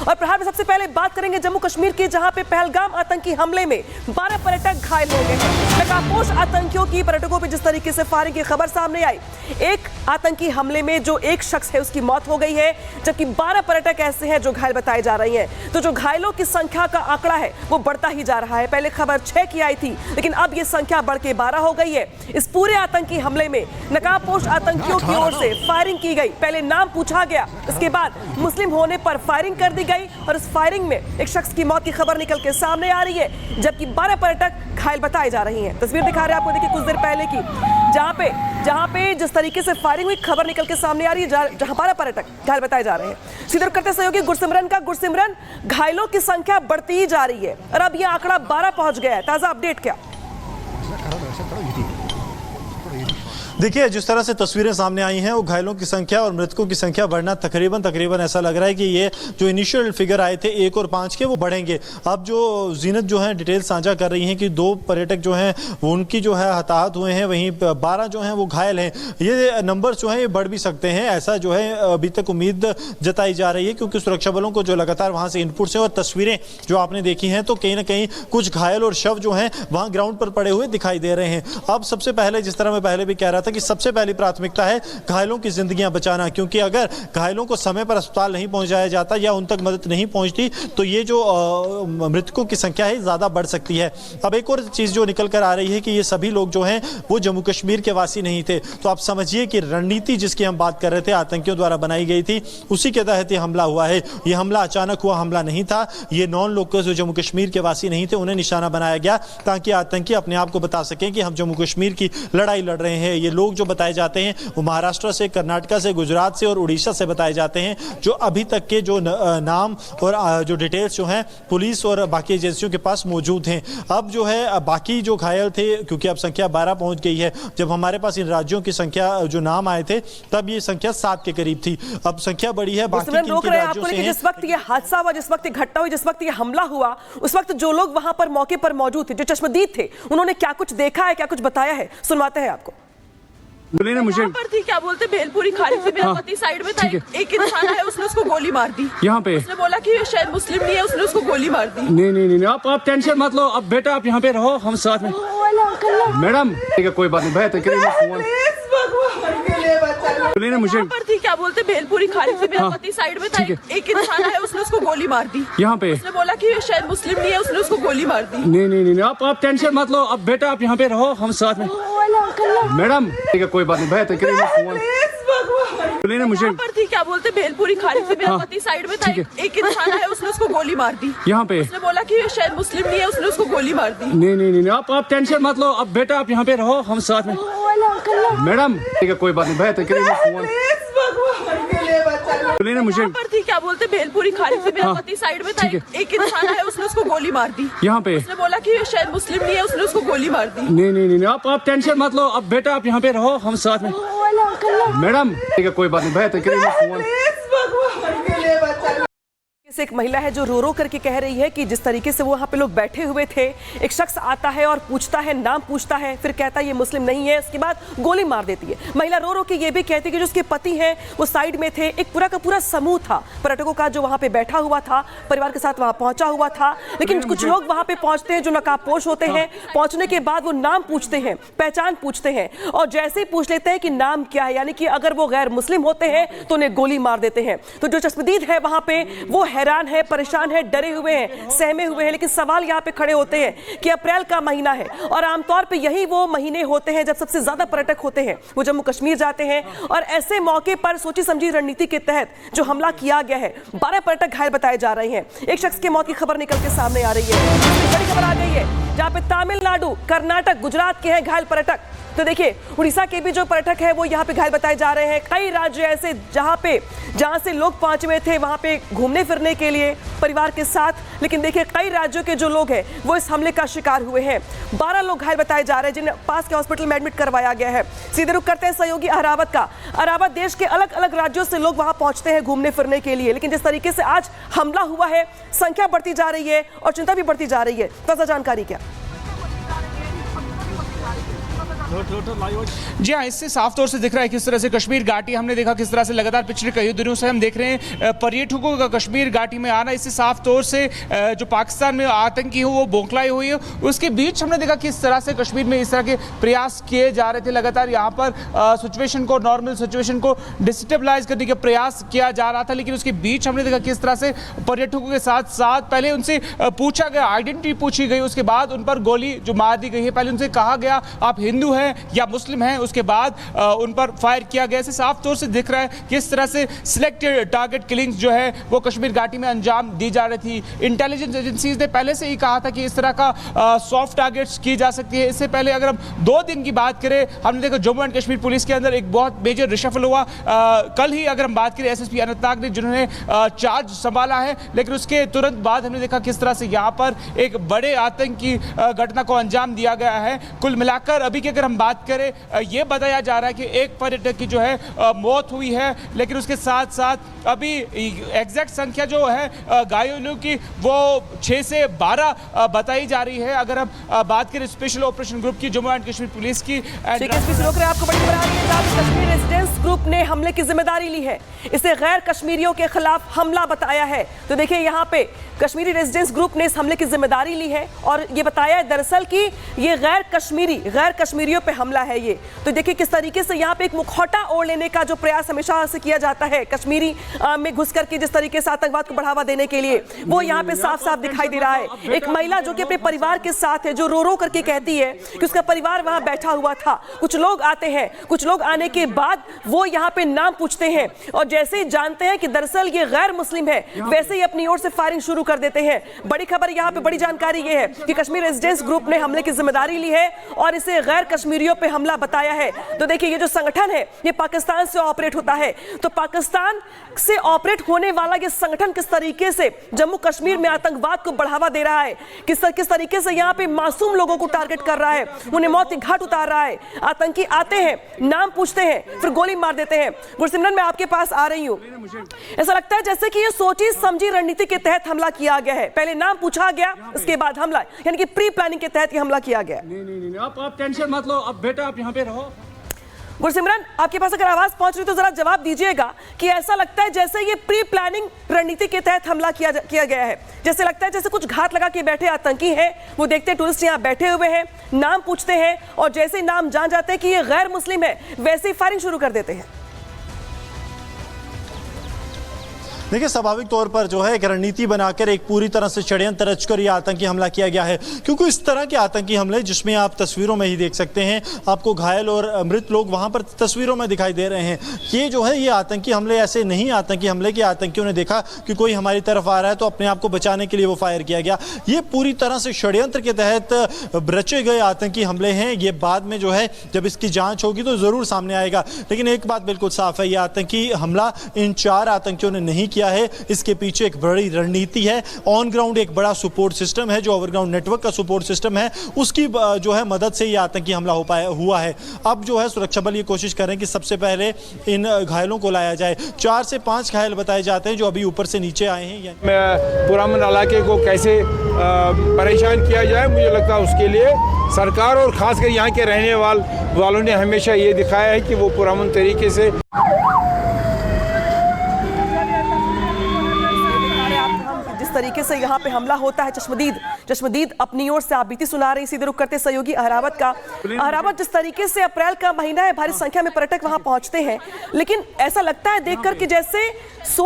और प्रहार में सबसे पहले बात करेंगे जम्मू कश्मीर की, जहां पे पहलगाम आतंकी हमले में 12 पर्यटक घायल हो गए हैं। नकाबपोश आतंकियों की पर्यटकों पर जिस तरीके से फायरिंग की खबर सामने आई, एक आतंकी हमले में जो एक शख्स है उसकी मौत हो गई है, जबकि 12 पर्यटक ऐसे हैं जो घायल बताए जा रही हैं। तो जो घायलों की संख्या का आंकड़ा है वो बढ़ता ही जा रहा है। पहले खबर 6 की आई थी, लेकिन अब ये संख्या बढ़ के 12 हो गई है। इस पूरे आतंकी हमले में नकाबपोश आतंकियों की ओर से फायरिंग की गई। पहले नाम पूछा गया, उसके बाद मुस्लिम होने पर फायरिंग कर दी गई और इस फायरिंग में एक शख्स की मौत की खबर निकल के सामने आ रही है, जबकि 12 पर्यटक घायल बताए जा रही हैं। तस्वीर दिखा रहे हैं आपको, देखिए कुछ देर पहले की, जहां पे जिस तरीके से फायरिंग हुई खबर निकल के सामने आ रही है, जहां 12 पर्यटक घायल बताए जा रहे हैं। सीधे करते सहयोगी गुरसिमरन का। गुरसिमरन, घायलों की संख्या बढ़ती ही जा रही है और अब यह आंकड़ा 12 पहुंच गया है, ताजा अपडेट क्या? देखिए, जिस तरह से तस्वीरें सामने आई हैं वो घायलों की संख्या और मृतकों की संख्या बढ़ना तकरीबन ऐसा लग रहा है कि ये जो इनिशियल फिगर आए थे 1 और 5 के, वो बढ़ेंगे। अब जो जीनत जो है डिटेल साझा कर रही हैं कि 2 पर्यटक जो हैं वो उनकी जो है हताहत हुए हैं, वहीं 12 जो हैं वो घायल हैं। ये नंबर्स जो हैं ये बढ़ भी सकते हैं, ऐसा जो है अभी तक उम्मीद जताई जा रही है, क्योंकि सुरक्षा बलों को जो लगातार वहाँ से इनपुट्स हैं और तस्वीरें जो आपने देखी हैं, तो कहीं ना कहीं कुछ घायल और शव जो हैं वहाँ ग्राउंड पर पड़े हुए दिखाई दे रहे हैं। अब सबसे पहले, जिस तरह मैं पहले भी कह रहा था कि सबसे पहली प्राथमिकता है घायलों की जिंदगियां बचाना, क्योंकि अगर घायलों को समय पर अस्पताल नहीं पहुंचाया जाता या उन तक मदद नहीं पहुंचती तो ये जो मृतकों की संख्या है ज्यादा बढ़ सकती है। अब एक और चीज जो निकल कर आ रही है कि ये सभी लोग जो हैं वो जम्मू कश्मीर के वासी नहीं थे। तो आप समझिए कि रणनीति जिसकी हम बात कर रहे थे आतंकियों द्वारा बनाई गई थी, उसी के तहत ये हमला हुआ है। ये हमला अचानक हुआ हमला नहीं था। ये नॉन लोकल्स जो जम्मू कश्मीर के वासी नहीं थे उन्हें निशाना बनाया गया ताकि आतंकी अपने आप को बता सकें कि हम जम्मू कश्मीर की लड़ाई लड़ रहे हैं। ये लोग जो बताए जाते हैं वो महाराष्ट्र से, कर्नाटक से, गुजरात से और उड़ीसा से बताए जाते हैं, जो अभी तक के जो नाम और जो डिटेल्स जो हैं पुलिस और बाकी एजेंसियों के पास मौजूद हैं। अब जो है बाकी जो घायल थे, क्योंकि अब संख्या 12 पहुंच गई है, जब हमारे पास इन राज्यों की संख्या जो नाम आए थे तब ये संख्या 7 के करीब थी। अब संख्या बढ़ी है। बाकी रोक रहे हैं आपको, लेकिन जिस वक्त ये हादसा हुआ, जिस वक्त ये घटना हुई, जिस वक्त ये हमला हुआ, उस वक्त जो लोग वहां पर मौके पर मौजूद थे, जो चश्मदीद थे, उन्होंने क्या कुछ देखा है, क्या कुछ बताया है, सुनवाते हैं आपको। बोले ना मुझे पर थी, क्या बोलते भेलपुरी खाड़ी से मेरा पति साइड में था, एक इंसान है उसने उसको गोली मार दी यहाँ पे। उसने बोला कि शायद मुस्लिम नहीं है, उसने उसको गोली मार दी। नहीं आप टेंशन मत लो, अब बेटा आप यहाँ पे रहो, हम साथ में। मैडम ठीक है, कोई बात नहीं, बोले ना मुझे पर थी, क्या बोलते भेलपुरी खाड़ी से मेरा पति साइड में था, एक इंसान है उसने उसको गोली मार दी यहाँ पे। उसने बोला कि शायद मुस्लिम नहीं है, उसने उसको गोली मार दी। नहीं आप टेंशन मत लो, अब बेटा आप यहाँ पे रहो, हम साथ में। मैडम ठीक है, कोई बात नहीं, बोले ना मुझे पर थी, क्या बोलते भेलपुरी खाड़ी से मेरा पति साइड में था, एक इंसान है उसने उसको गोली मार दी यहाँ पे। उसने बोला कि शायद मुस्लिम नहीं है, उसने उसको गोली मार दी। नहीं आप टेंशन मत लो, अब बेटा आप यहाँ पे रहो, हम साथ में। मैडम ठीक है, कोई बात नहीं, बोले ना मुझे पर थी, क्या बोलते भेलपुरी खाड़ी से मेरा पति साइड में था, एक इंसान है उसने उसको गोली मार दी यहाँ पे। उसने बोला कि शायद मुस्लिम नहीं है, उसने उसको गोली मार दी। नहीं आप टेंशन मत लो, अब बेटा आप यहाँ पे रहो, हम साथ में। मैडम ठीक है, कोई बात नहीं, एक महिला है जो रो रो करके कह रही है कि जिस तरीके से वो वहाँ पे लोग बैठे हुए थे, एक शख्स आता है और पूछता है, नाम पूछता है, फिर कहता है ये मुस्लिम नहीं है, उसके बाद गोली मार देती है। महिला रो रो के ये भी कहती है कि जो उसके पति हैं वो साइड में थे, एक पूरा का पूरा समूह था पर्यटकों का जो वहाँ पे बैठा हुआ था, परिवार के साथ वहाँ पहुंचा हुआ था। लेकिन कुछ लोग वहाँ पे पहुंचते हैं जो नकाबपोश होते हैं, पहुंचने के बाद वो नाम पूछते हैं, पहचान पूछते हैं, और जैसे ही पूछ लेते हैं कि नाम क्या है, यानी कि अगर वो गैर मुस्लिम होते हैं तो उन्हें गोली मार देते हैं। तो जो चश्मदीद है वहाँ पे वो हैरान है, परेशान है, डरे हुए हैं, सहमे हुए हैं। लेकिन सवाल यहाँ पे खड़े होते हैं कि अप्रैल का महीना है और आमतौर पे यही वो महीने होते हैं जब सबसे ज्यादा पर्यटक होते हैं, वो जम्मू कश्मीर जाते हैं, और ऐसे मौके पर सोची समझी रणनीति के तहत जो हमला किया गया है, 12 पर्यटक घायल बताए जा रहे हैं। एक शख्स की मौत की खबर निकल के सामने आ रही है, बड़ी खबर आ गई है, जहाँ पे तमिलनाडु, कर्नाटक, गुजरात के हैं घायल पर्यटक। तो देखिए, उड़ीसा के भी जो पर्यटक है वो यहाँ पे घायल बताए जा रहे हैं। कई राज्य ऐसे जहाँ से लोग पहुंचे हुए थे वहाँ पे घूमने फिरने के लिए परिवार के साथ, लेकिन देखिए कई राज्यों के जो लोग हैं वो इस हमले का शिकार हुए हैं। 12 लोग घायल बताए जा रहे हैं जिन्हें पास के हॉस्पिटल में एडमिट करवाया गया है। सीधे रुख करते हैं सहयोगी अहरावत का। अहरावत, देश के अलग अलग राज्यों से लोग वहाँ पहुंचते हैं घूमने फिरने के लिए, लेकिन जिस तरीके से आज हमला हुआ है, संख्या बढ़ती जा रही है और चिंता भी बढ़ती जा रही है। ताज़ा जानकारी क्या? जी हाँ, इससे साफ तौर से दिख रहा है किस तरह से कश्मीर घाटी हमने देखा किस तरह से लगातार पिछले कई दिनों से हम देख रहे हैं पर्यटकों का कश्मीर घाटी में आना। इससे साफ तौर से जो पाकिस्तान में आतंकी हो वो बौखलाई हुई है। उसके बीच हमने देखा किस तरह से कश्मीर में इस तरह के प्रयास किए जा रहे थे। लगातार यहाँ पर सिचुएशन को, नॉर्मल सिचुएशन को डिस्टेबलाइज करने का प्रयास किया जा रहा था, लेकिन उसके बीच हमने देखा किस तरह से पर्यटकों के साथ साथ पहले उनसे पूछा गया, आइडेंटिटी पूछी गई, उसके बाद उन पर गोली जो मार दी गई है। पहले उनसे कहा गया आप हिंदू हैं या मुस्लिम हैं, उसके बाद उन पर फायर किया गया। इससे साफ तौर से दिख रहा है किस तरह से सिलेक्टेड टारगेट किलिंग्स जो है वो कश्मीर घाटी में अंजाम दी जा रही थी। इंटेलिजेंस एजेंसीज ने पहले से ही कहा था कि इस तरह का सॉफ्ट टारगेट्स की जा सकती है। इससे पहले अगर हम 2 दिन की बात करें, हमने देखा जम्मू एंड कश्मीर पुलिस के अंदर एक बहुत मेजर रिशफल हुआ। कल ही अगर हम बात करें एसएसपी अनंतनाग ने जिन्होंने चार्ज संभाला है, लेकिन उसके तुरंत बाद हमने देखा किस तरह से यहाँ पर एक बड़े आतंकी घटना को अंजाम दिया गया है। कुल मिलाकर अभी की अगर हम बात करें, ये बताया जा रहा है कि एक पर्यटक की जो है मौत हुई है, लेकिन उसके साथ साथ अभी एग्जैक्ट संख्या जो है घायलों की वो 6 से 12 बताई जा रही है। अगर हम बात करें स्पेशल ऑपरेशन ग्रुप की, जम्मू एंड कश्मीर पुलिस की, आपको बड़ी खबर आ रही है जहां कश्मीर रेजिडेंस ग्रुप ने हमले की जिम्मेदारी ली है, इसे गैर कश्मीरियों के खिलाफ हमला बताया है। तो देखिए यहाँ पे कश्मीरी रेजिडेंस ग्रुप ने इस हमले की जिम्मेदारी ली है और ये बताया है दरअसल कि ये गैर कश्मीरियों पे हमला है ये। तो देखिए किस तरीके से यहाँ पे एक मुखौटा ओढ़ लेने का जो प्रयास हमेशा से किया जाता है कश्मीरी में घुस करके, जिस तरीके से आतंकवाद को बढ़ावा देने के लिए, वो यहाँ पे साफ साफ दिखाई दे रहा है। एक महिला जो कि अपने परिवार के साथ है, जो रो रो करके कहती है कि उसका परिवार वहां बैठा हुआ था। कुछ लोग आते हैं, कुछ लोग आने के बाद वो यहाँ पे नाम पूछते हैं और जैसे ही जानते हैं कि दरअसल ये गैर मुस्लिम है, वैसे ही अपनी ओर से फायरिंग शुरू कर देते हैं। बड़ी खबर यहाँ पे, बड़ी जानकारी ये है कि कश्मीर रेजिडेंस ग्रुप ने हमले की जिम्मेदारी ली है और इसे गैर कश्मीरियों पे हमला बताया है। तो देखिए ये जो संगठन है ये पाकिस्तान से ऑपरेट होता है, तो पाकिस्तान से ऑपरेट होने वाला ये संगठन किस तरीके से जम्मू कश्मीर में आतंकवाद को बढ़ावा दे रहा है, किस तरीके से यहाँ पे मासूम लोगों को टारगेट कर रहा है, उन्हें मौत के घाट उतार रहा है। आतंकी आते हैं, नाम पूछते हैं, फिर गोली मार देते हैं। गुरसिमरन, मैं आपके पास आ रही हूँ। ऐसा लगता है जैसे कि ये सोची समझी रणनीति के तहत हमला किया गया है। पहले नाम पूछा गया, उसके बाद हमला, यानी कि प्री प्लानिंग के तहत ये हमला किया गया। नहीं, आप टेंशन मत लो, अब बेटा आप यहाँ पे रहो। गुरसिमरन, आपके पास अगर आवाज पहुंच रही तो जरा जवाब दीजिएगा कि ऐसा लगता है जैसे ये प्री प्लानिंग रणनीति के तहत हमला किया गया है। जैसे लगता है जैसे कुछ घात लगा के बैठे आतंकी हैं, वो देखते हैं टूरिस्ट यहाँ बैठे हुए हैं, नाम पूछते हैं और जैसे ही नाम जान जाते हैं कि ये गैर मुस्लिम है, वैसे ही फायरिंग शुरू कर देते हैं। देखिए स्वाभाविक तौर पर जो है एक रणनीति बनाकर एक पूरी तरह से षड्यंत्र रचकर यह आतंकी हमला किया गया है, क्योंकि इस तरह के आतंकी हमले जिसमें आप तस्वीरों में ही देख सकते हैं, आपको घायल और मृत लोग वहां पर तस्वीरों में दिखाई दे रहे हैं। ये जो है ये आतंकी हमले ऐसे नहीं आतंकी हमले के आतंकियों ने देखा कि कोई हमारी तरफ आ रहा है तो अपने आप को बचाने के लिए वो फायर किया गया। ये पूरी तरह से षड्यंत्र के तहत रचे गए आतंकी हमले हैं। ये बाद में जो है जब इसकी जाँच होगी तो जरूर सामने आएगा, लेकिन एक बात बिल्कुल साफ है, ये आतंकी हमला इन 4 आतंकियों ने नहीं किया है। इसके पीछे एक बड़ी रणनीति है, ऑन ग्राउंड एक बड़ा सपोर्ट सिस्टम है, जो ओवरग्राउंड नेटवर्क का सपोर्ट सिस्टम है, उसकी जो है मदद से ये आतंकी हमला हुआ है। अब जो है सुरक्षा बल ये कोशिश कर रहे हैं कि सबसे पहले इन घायलों को लाया जाए। 4 से 5 घायल बताए जाते हैं जो अभी ऊपर से नीचे आए हैं। पुरअमन इलाके को कैसे परेशान किया जाए, मुझे लगता है उसके लिए सरकार और खासकर यहाँ के रहने वालों ने हमेशा ये दिखाया है कि वो पुरअमन तरीके से। तरीके से यहाँ पे हमला होता है, चश्मदीद अपनी ओर से आप बीती सुना रही। सीधे रुख करते सहयोगी अहरावत का। अहरावत, जिस तरीके से अप्रैल का महीना है, भारी संख्या में पर्यटक वहां पहुंचते हैं, लेकिन ऐसा लगता है देखकर कि जैसे सोच